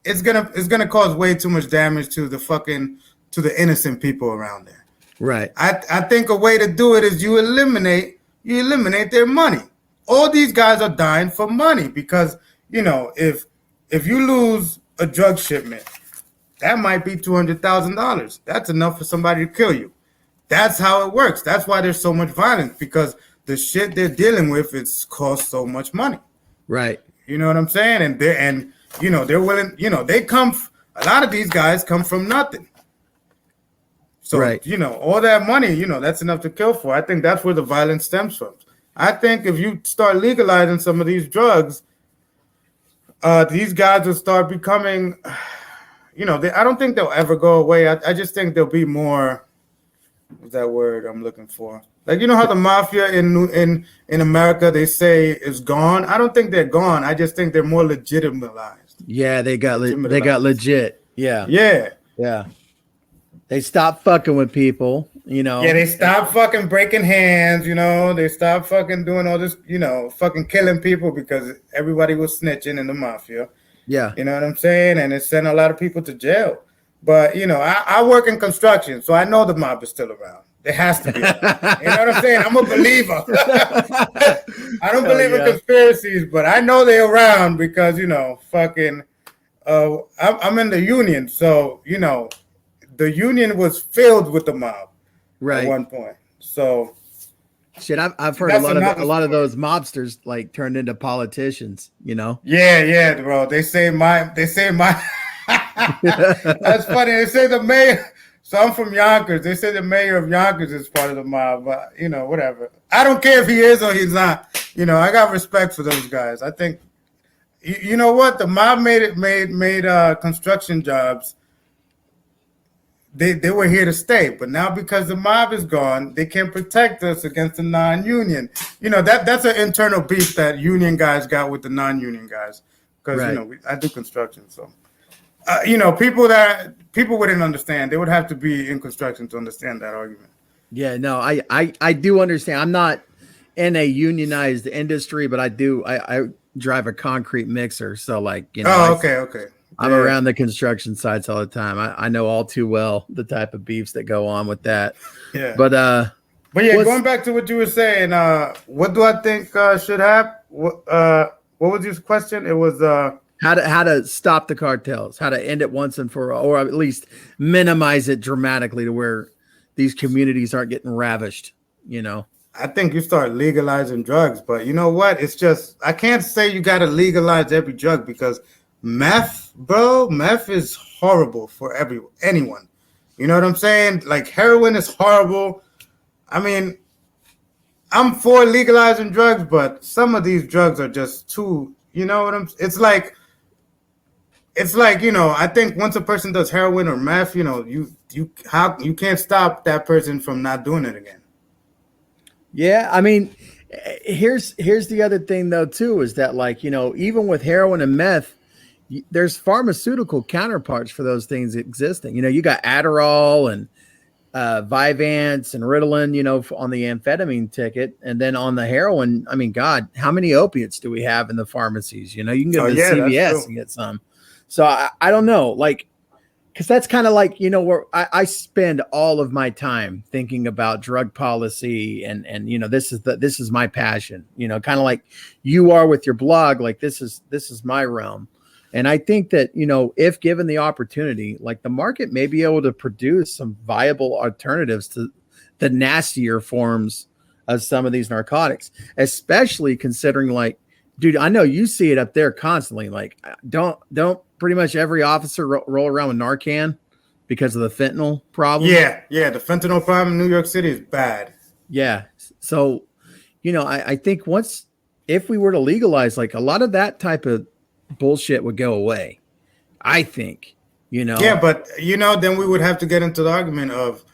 it's gonna cause way too much damage to the innocent people around there. Right. I think a way to do it is you eliminate their money. All these guys are dying for money because if you lose a drug shipment, that might be $200,000. That's enough for somebody to kill you. That's how it works. That's why there's so much violence, because the shit they're dealing with costs so much money. Right. You know what I'm saying? And they're willing. A lot of these guys come from nothing. So, right. All that money, that's enough to kill for. I think that's where the violence stems from. I think if you start legalizing some of these drugs, these guys will start becoming, I don't think they'll ever go away. I just think there'll be more, what's that word I'm looking for? Like, how the mafia in America, they say is gone. I don't think they're gone. I just think they're more legitimized. Yeah, they got legit. Yeah. Yeah. Yeah. They stopped fucking with people, Yeah, they stopped fucking breaking hands, They stopped fucking doing all this, fucking killing people because everybody was snitching in the mafia. Yeah. You know what I'm saying? And it sent a lot of people to jail. But, I work in construction, so I know the mob is still around. It has to be. You know what I'm saying? I'm a believer. I don't believe in conspiracies, but I know they're around because, fucking, I'm in the union. So, the union was filled with the mob at one point. So shit, I've heard a lot of those mobsters like turned into politicians, Yeah, bro. They say my that's funny. They say the mayor. So I'm from Yonkers. They say the mayor of Yonkers is part of the mob, but whatever. I don't care if he is or he's not. I got respect for those guys. I think you know what? The mob made construction jobs. They were here to stay, but now because the mob is gone, they can protect us against the non-union. That's an internal beef that union guys got with the non-union guys. Because I do construction, so people wouldn't understand. They would have to be in construction to understand that argument. Yeah, no, I do understand. I'm not in a unionized industry, but I drive a concrete mixer, so okay. I'm around the construction sites all the time. I know all too well the type of beefs that go on with that. Yeah. But yeah, going back to what you were saying, what do I think should happen? What was your question? It was how to stop the cartels, how to end it once and for all, or at least minimize it dramatically to where these communities aren't getting ravished, I think you start legalizing drugs, but you know what? It's just, I can't say you got to legalize every drug because meth is horrible for anyone. You know what I'm saying? Like heroin is horrible. I mean, I'm for legalizing drugs, but some of these drugs are just too, it's like, I think once a person does heroin or meth, you can't stop that person from not doing it again. Yeah, I mean, here's the other thing though too, is that even with heroin and meth, there's pharmaceutical counterparts for those things existing. You got Adderall and Vyvanse and Ritalin, on the amphetamine ticket, and then on the heroin. I mean, God, how many opiates do we have in the pharmacies? You can go to CVS and get some. So I don't know. Like, because that's kind of like, where I spend all of my time thinking about drug policy, and this is my passion, kind of like you are with your blog. Like this is my realm. And I think that, if given the opportunity, like the market may be able to produce some viable alternatives to the nastier forms of some of these narcotics, especially considering, like, dude, I know you see it up there constantly. Like, don't pretty much every officer roll around with Narcan because of the fentanyl problem? Yeah, the fentanyl problem in New York City is bad. Yeah. So, I think if we were to legalize, like, a lot of that type of bullshit would go away. I think, Yeah, but then we would have to get into the argument of,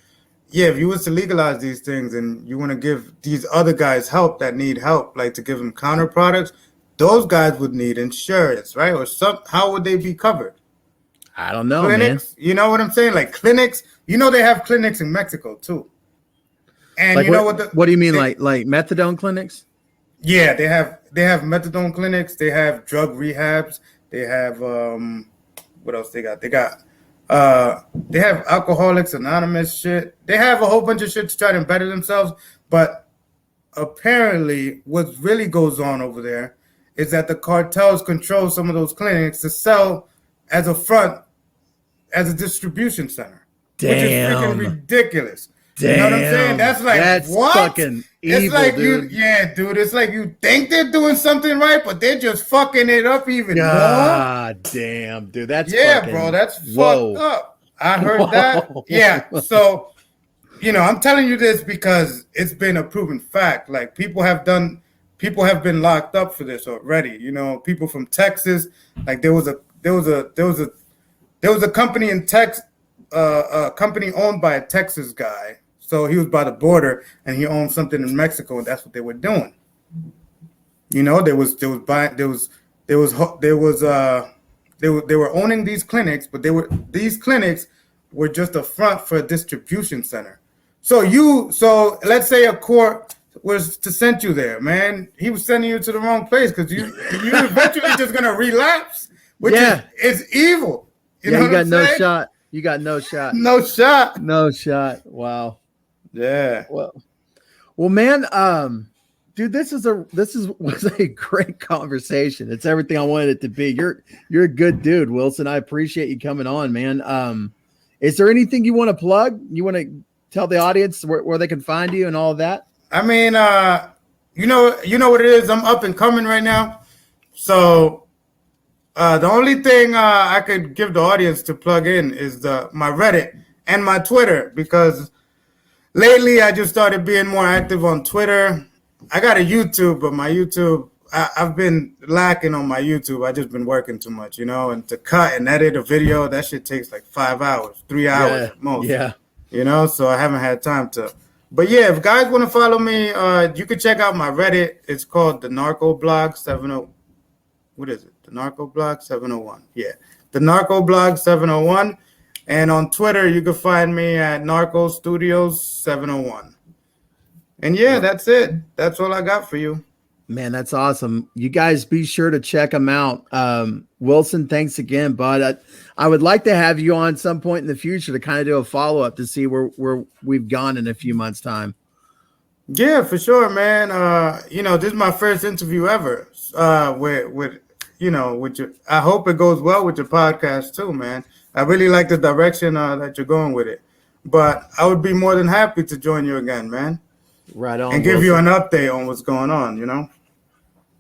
if you was to legalize these things and you want to give these other guys help that need help, like to give them counter products, those guys would need insurance, right? Or how would they be covered? I don't know, clinics, man. You know what I'm saying? Like clinics, they have clinics in Mexico too. And like what do you mean, like methadone clinics? Yeah, they have methadone clinics. They have drug rehabs. They have what else they got? They have Alcoholics Anonymous shit. They have a whole bunch of shit to try to better themselves. But apparently, what really goes on over there is that the cartels control some of those clinics to sell as a front, as a distribution center. Damn. Which is freaking ridiculous. Damn. You know what I'm saying? That's like, that's what? Fucking evil, it's like dude. dude. It's like you think they're doing something right, but they're just fucking it up even more. God damn, dude. That's bro. That's fucked up. I heard that. Yeah. So, I'm telling you this because it's been a proven fact. Like people have been locked up for this already. People from Texas. Like there was a company in Texas, a company owned by a Texas guy. So he was by the border and he owned something in Mexico, and that's what they were doing. They were owning these clinics, but these clinics were just a front for a distribution center. So let's say a court was to send you there, man. He was sending you to the wrong place because you eventually just gonna relapse, which is evil. You got no shot. You got no shot. No shot. No shot. Wow. Yeah. Well, man, dude, this was a great conversation. It's everything I wanted it to be. You're a good dude, Wilson. I appreciate you coming on, man. Is there anything you want to plug? You want to tell the audience where they can find you and all of that? I mean, you know what it is. I'm up and coming right now, so the only thing I could give the audience to plug in is my Reddit and my Twitter, because lately I just started being more active on Twitter. I got a YouTube, but my YouTube, I've been lacking on my YouTube. I just been working too much, and to cut and edit a video, that shit takes like 5 hours, 3 hours at most. Yeah. So I haven't had time to. But yeah, if guys want to follow me, you can check out my Reddit. It's called the Narco Blog 70. What is it? The Narco Blog 701. Yeah, the Narco Blog 701. And on Twitter, you can find me at Narco Studios 701. And yeah, that's it. That's all I got for you. Man, that's awesome. You guys be sure to check them out. Wilson, thanks again, bud. I would like to have you on some point in the future to kind of do a follow-up to see where we've gone in a few months' time. Yeah, for sure, man. This is my first interview ever with your, I hope it goes well with your podcast too, man. I really like the direction that you're going with it. But I would be more than happy to join you again, man. Right on. And give you an update on what's going on,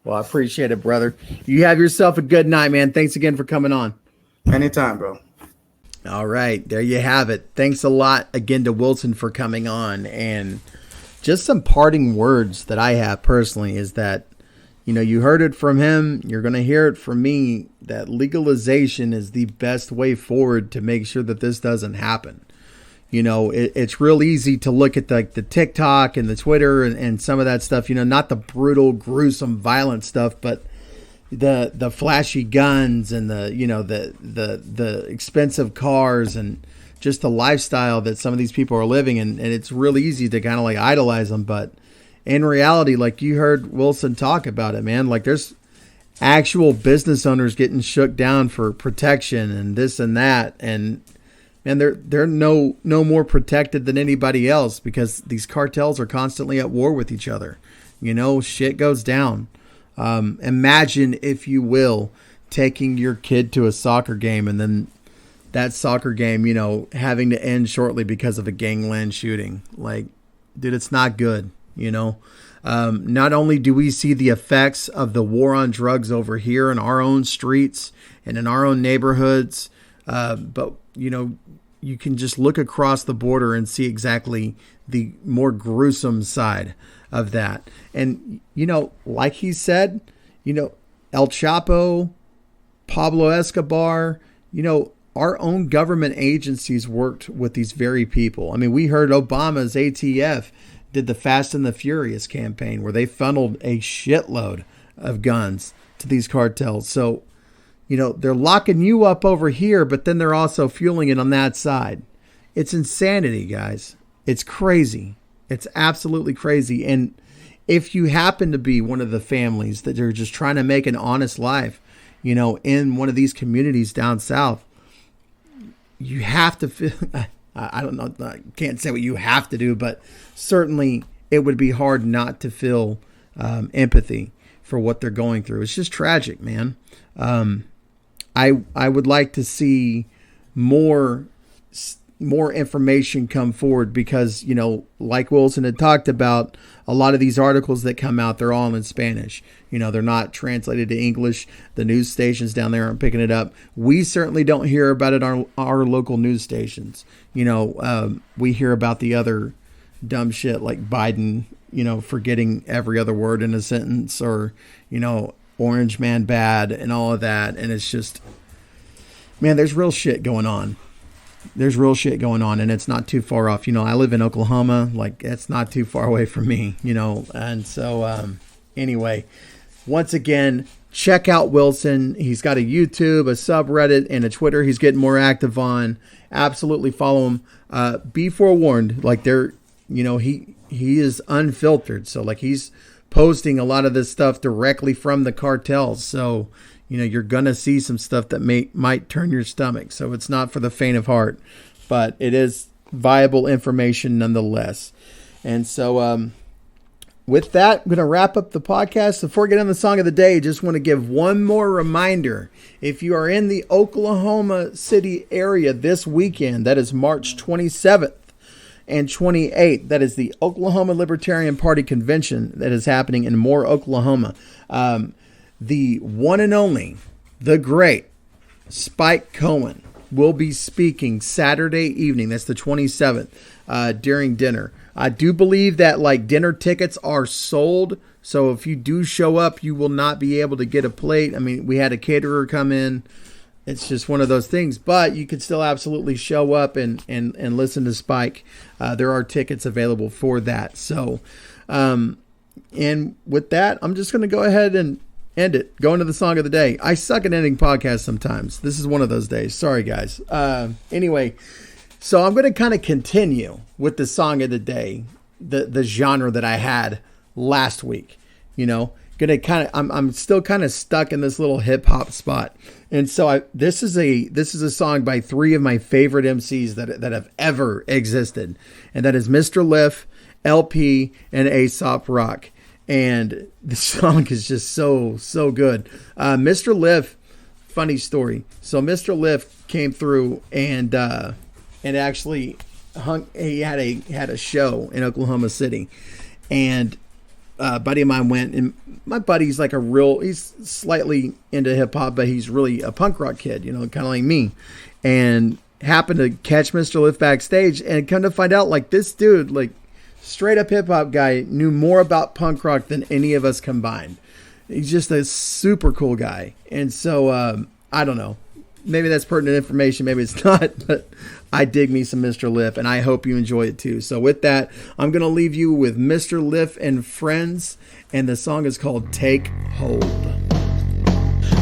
Well, I appreciate it, brother. You have yourself a good night, man. Thanks again for coming on. Anytime, bro. All right. There you have it. Thanks a lot again to Wilson for coming on. And just some parting words that I have personally is that, you heard it from him. You're going to hear it from me, that legalization is the best way forward to make sure that this doesn't happen. It's real easy to look at the TikTok and the Twitter and some of that stuff, not the brutal, gruesome, violent stuff, but the flashy guns and the expensive cars and just the lifestyle that some of these people are living. And it's real easy to kind of like idolize them. But in reality, like you heard Wilson talk about it, man, like there's actual business owners getting shook down for protection and this and that. And and they're no more protected than anybody else because these cartels are constantly at war with each other. Shit goes down. Imagine, if you will, taking your kid to a soccer game and then that soccer game, having to end shortly because of a gangland shooting. Like, dude, it's not good, Not only do we see the effects of the war on drugs over here in our own streets and in our own neighborhoods, but, you can just look across the border and see exactly the more gruesome side of that. And, like he said, El Chapo, Pablo Escobar, our own government agencies worked with these very people. I mean, we heard Obama's ATF did the Fast and the Furious campaign where they funneled a shitload of guns to these cartels. So, they're locking you up over here, but then they're also fueling it on that side. It's insanity, guys. It's crazy. It's absolutely crazy. And if you happen to be one of the families that are just trying to make an honest life, in one of these communities down south, you have to feel, I don't know, I can't say what you have to do, but certainly it would be hard not to feel empathy for what they're going through. It's just tragic, man. I would like to see more information come forward because, like Wilson had talked about, a lot of these articles that come out, they're all in Spanish. They're not translated to English. The news stations down there aren't picking it up. We certainly don't hear about it on our local news stations. We hear about the other dumb shit like Biden, forgetting every other word in a sentence, or, orange man bad and all of that. And it's just, man, there's real shit going on. There's real shit going on, and it's not too far off. I live in Oklahoma. Like, it's not too far away from me, And so, anyway, once again, check out Wilson. He's got a YouTube, a subreddit, and a Twitter he's getting more active on. Absolutely follow him. Be forewarned. Like, he is unfiltered. So, like, he's posting a lot of this stuff directly from the cartels. So, you're going to see some stuff that might turn your stomach. So it's not for the faint of heart, but it is viable information nonetheless. And so with that, I'm going to wrap up the podcast. Before we get on the song of the day, just want to give one more reminder. If you are in the Oklahoma City area this weekend, that is March 27th and 28th. That is the Oklahoma Libertarian Party Convention that is happening in Moore, Oklahoma. The one and only, the great Spike Cohen will be speaking Saturday evening. That's the 27th, during dinner. I do believe that dinner tickets are sold. So if you do show up, you will not be able to get a plate. I mean, we had a caterer come in. It's just one of those things, but you can still absolutely show up and listen to Spike. There are tickets available for that. So, and with that, I'm just going to go ahead and end it. Go into the song of the day. I suck at ending podcasts sometimes. This is one of those days. Sorry, guys. Anyway, so I'm going to kind of continue with the song of the day, the genre that I had last week. I'm still kind of stuck in this little hip hop spot, and so this is a song by three of my favorite MCs that have ever existed, and that is Mr. Lif, LP, and Aesop Rock. And the song is just so good. Mr. Lif, funny story. So Mr. Lif came through and actually he had a show in Oklahoma City, and a buddy of mine went, and my buddy's he's slightly into hip hop, but he's really a punk rock kid, kind of like me, and happened to catch Mr. Lif backstage, and come to find out, this dude, straight up hip hop guy, knew more about punk rock than any of us combined. He's just a super cool guy. And so, I don't know, maybe that's pertinent information, maybe it's not, but I dig me some Mr. Lif, and I hope you enjoy it too. So with that, I'm going to leave you with Mr. Lif and Friends, and the song is called Take Hold.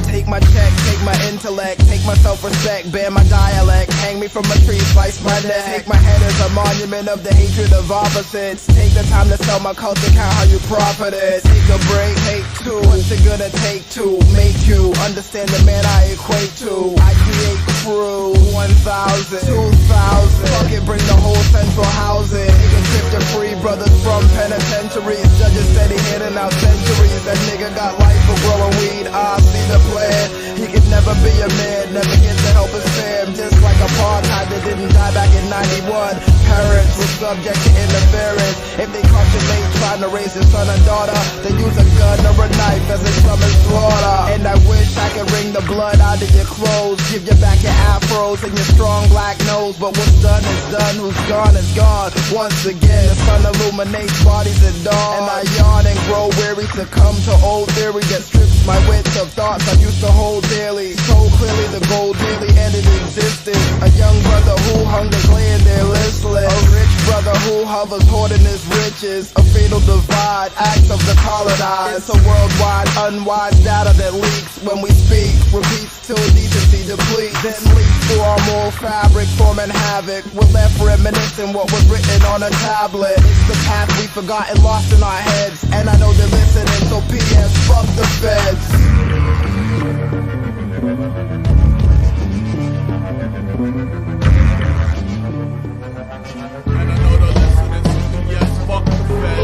Take my check, take my intellect, take my self-respect, bear my dialect, hang me from a tree, slice my neck. Take my head as a monument of the hatred of opposites. Take the time to sell my culture, count how you profit it. Take a break, take two, what's it gonna take to make you understand the man I equate to? I create crew. 1,000, 2,000. Fuck it, bring the whole central housing. Nigga trip to free brothers from penitentiaries. Judges said he hidden out centuries. That nigga got life for growing weed. I see the plan. He could never be a man, never get to help his fam. Just like apartheid that didn't die back in 91. Parents were subject to interference. If they caught you late trying to raise your son or daughter, they use a gun or a knife as a summer slaughter. And I wish I could wring the blood out of your clothes, give you back your afros and your strong black nose. But what's done is done, who's gone is gone. Once again, the sun illuminates bodies at dawn, and I yawn and grow weary, succumb to old theory that strips my wits of thoughts I used to hold dearly. So clearly the gold daily ended existence. A young brother who hung the gland there listless. A rich brother who hovers hoarding his riches. A fatal divide, acts of the colonized. It's a worldwide unwise data that leaks when we speak. Repeats till decency depletes. Then leaks through our moral fabric, forming havoc. We're left reminiscing what was written on a tablet. It's the path we forgot and lost in our heads. And I know they're listening, so P.S. fuck the feds.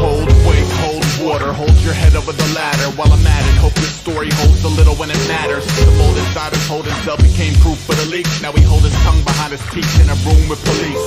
Hold, wait, hold water, hold your head over the ladder while I'm at it. Hope your story holds a little when it matters. The mold inside his hold himself became proof for the leak. Now he hold his tongue behind his teeth in a room with police.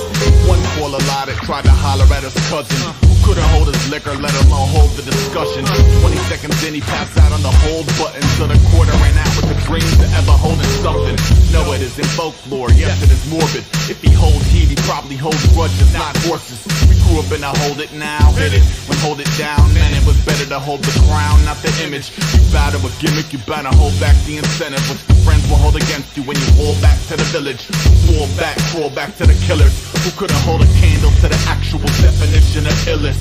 One call allotted, tried to holler at his cousin, who couldn't hold his liquor, let alone hold the discussion. 20 seconds in, he passed out on the hold button, so the quarter ran out with the dreams of ever holding something. No, it isn't folklore, yes it is morbid. If he holds heat, he probably holds grudges, not horses. We grew up in a hold it now, hit it. When hold it down, man, it was better to hold the crown, not the image. You bow to a gimmick, you better hold back the incentive, which the friends will hold against you when you fall back to the village. Fall back, crawl back to the killers, who couldn't hold a candle to the actual definition of illest.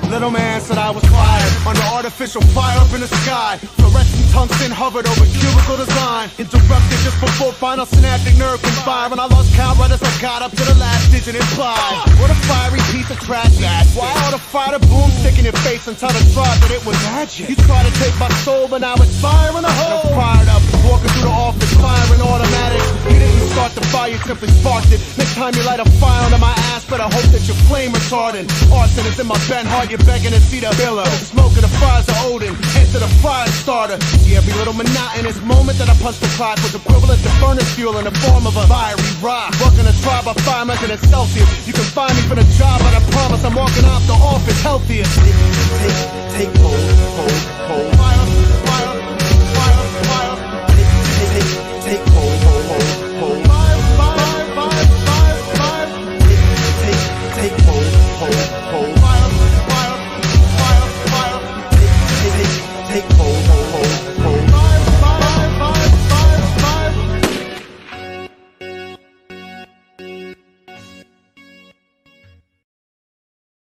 Little man said I was fired under artificial fire up in the sky. Fluorescent tungsten hovered over cubicle design. Interrupted just before final synaptic nerve conspired. When I lost count right as I got up to the last digit implied. What a fiery piece of trash. Why all the fire boom stick in your face and tell the tribe that it was magic? You tried to take my soul, but now it's fire in the hole. I'm fired up, walking through the office, firing automatic. You didn't start the fire, you simply sparked it. Next time you light a fire under my ass, better hope that your flame retardant. Arson is in my bent heart, you're begging to see the billow. Smoke of the fires of Odin, enter the fire starter. See every little monotonous moment that I punched the clock was equivalent to furnace fuel in the form of a fiery rock. Working a tribe by 5 measures in Celsius. You can find me for the job, but I promise I'm walking out the office healthiest. Take hold, hold, hold. Fire, fire, fire, fire. Take hold, hold, hold, hold. Fire, fire, fire, fire, fire. Take hold, hold, hold. Fire, fire, fire, fire. Take hold,